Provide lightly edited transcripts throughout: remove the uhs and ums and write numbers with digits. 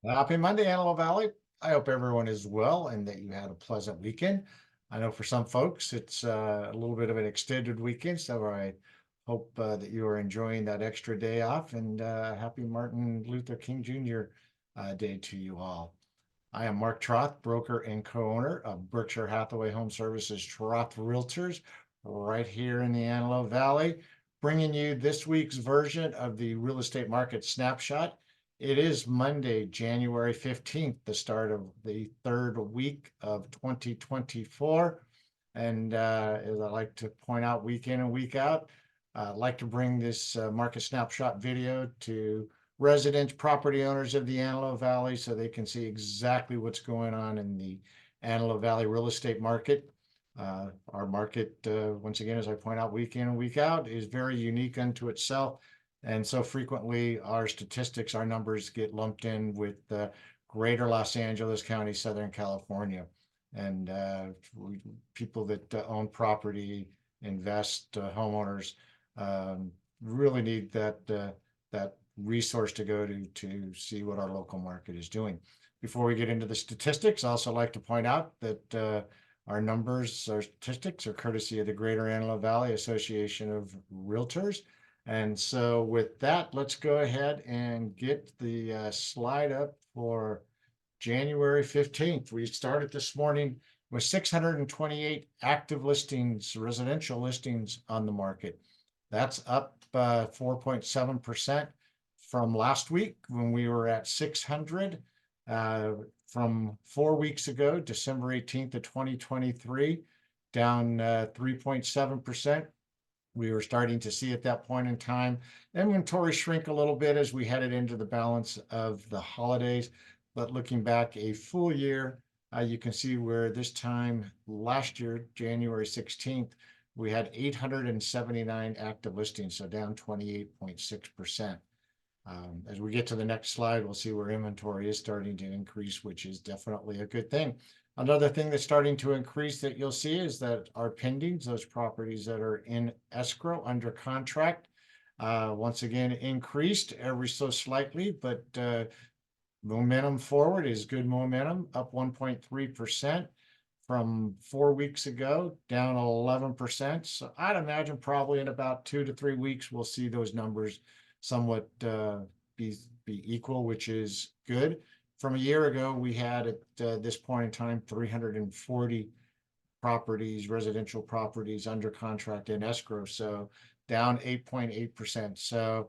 Happy Monday, Antelope Valley. I hope everyone is well and that you had a pleasant weekend. I know for some folks it's a little bit of an extended weekend, so I hope that you are enjoying that extra day off and happy Martin Luther King Jr. Day to you all. I am Mark Troth, broker and co-owner of Berkshire Hathaway Home Services Troth Realtors right here in the Antelope Valley, bringing you this week's version of the real estate market snapshot. It is Monday, January 15th, the start of the third week of 2024. And as I like to point out week in and week out, I'd like to bring this market snapshot video to residents, property owners of the Antelope Valley so they can see exactly what's going on in the Antelope Valley real estate market. Our market, once again, as I point out week in and week out, is very unique unto itself. And so frequently our statistics, our numbers get lumped in with greater Los Angeles County, Southern California. And people that own property, invest, homeowners, really need that resource to go to see what our local market is doing. Before we get into the statistics, I also like to point out that our numbers, our statistics are courtesy of the Greater Antelope Valley Association of Realtors. And so with that, let's go ahead and get the slide up for January 15th. We started this morning with 628 active listings, residential listings on the market. That's up 4.7% from last week when we were at 600. From 4 weeks ago, December 18th of 2023, down 3.7%. We were starting to see at that point in time inventory shrink a little bit as we headed into the balance of the holidays. But looking back a full year, you can see where this time last year, January 16th, we had 879 active listings, so down 28.6%. As we get to the next slide, we'll see where inventory is starting to increase, which is definitely a good thing. Another thing that's starting to increase that you'll see is that our pendings, those properties that are in escrow under contract, once again increased ever so slightly, but momentum forward is good momentum, up 1.3% from 4 weeks ago, down 11%. So I'd imagine probably in about 2 to 3 weeks, we'll see those numbers somewhat be equal, which is good. From a year ago, we had at this point in time 340 properties, residential properties under contract in escrow, so down 8.8%. So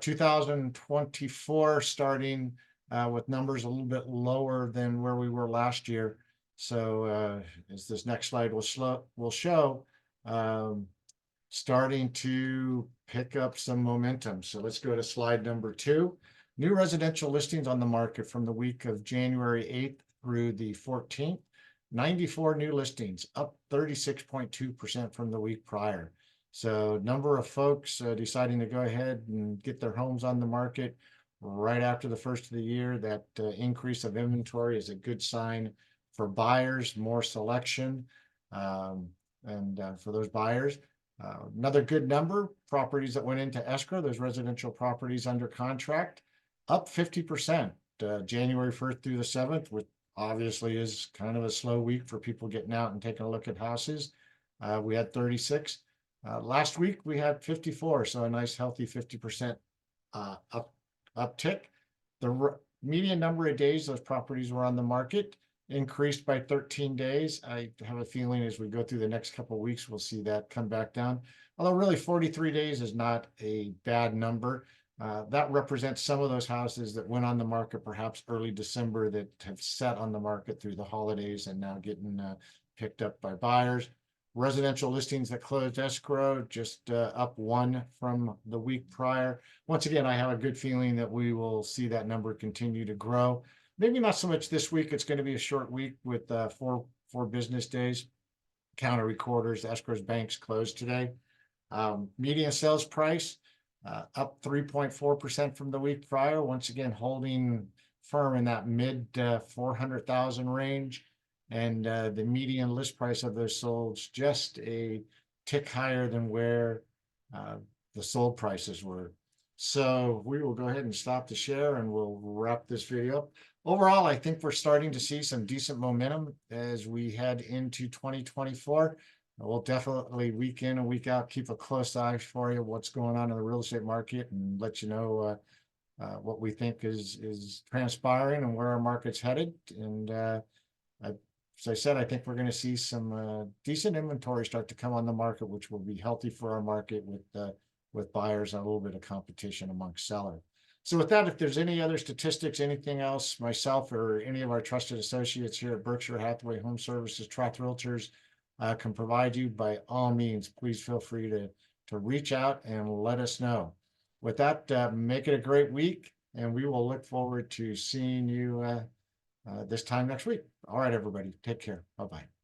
2024 starting with numbers a little bit lower than where we were last year. So as this next slide will show, starting to pick up some momentum. So let's go to slide number 2. New residential listings on the market from the week of January 8th through the 14th. 94 new listings, up 36.2% from the week prior. So number of folks deciding to go ahead and get their homes on the market right after the first of the year. That increase of inventory is a good sign for buyers, more selection, and for those buyers. Another good number, properties that went into escrow, those residential properties under contract, up 50%, January 1st through the 7th, which obviously is kind of a slow week for people getting out and taking a look at houses. We had 36. Last week, we had 54, so a nice healthy 50% uptick. The median number of days those properties were on the market increased by 13 days. I have a feeling as we go through the next couple of weeks, we'll see that come back down. Although really 43 days is not a bad number. That represents some of those houses that went on the market perhaps early December that have sat on the market through the holidays and now getting picked up by buyers. Residential listings that closed escrow just up 1 from the week prior. Once again, I have a good feeling that we will see that number continue to grow. Maybe not so much this week. It's going to be a short week with four business days. Counter recorders, escrows, banks closed today. Median sales price up 3.4% from the week prior. Once again, holding firm in that mid 400,000 range. And the median list price of those solds just a tick higher than where the sold prices were. So we will go ahead and stop the share and we'll wrap this video up. Overall, I think we're starting to see some decent momentum as we head into 2024. We'll definitely week in and week out keep a close eye for you what's going on in the real estate market and let you know what we think is transpiring and where our market's headed. And as I said, I think we're going to see some decent inventory start to come on the market, which will be healthy for our market with buyers and a little bit of competition amongst sellers. So with that, if there's any other statistics, anything else, myself or any of our trusted associates here at Berkshire Hathaway Home Services, Troth Realtors can provide you, by all means, please feel free to reach out and let us know. With that, make it a great week, and we will look forward to seeing you this time next week. All right, everybody, take care. Bye-bye.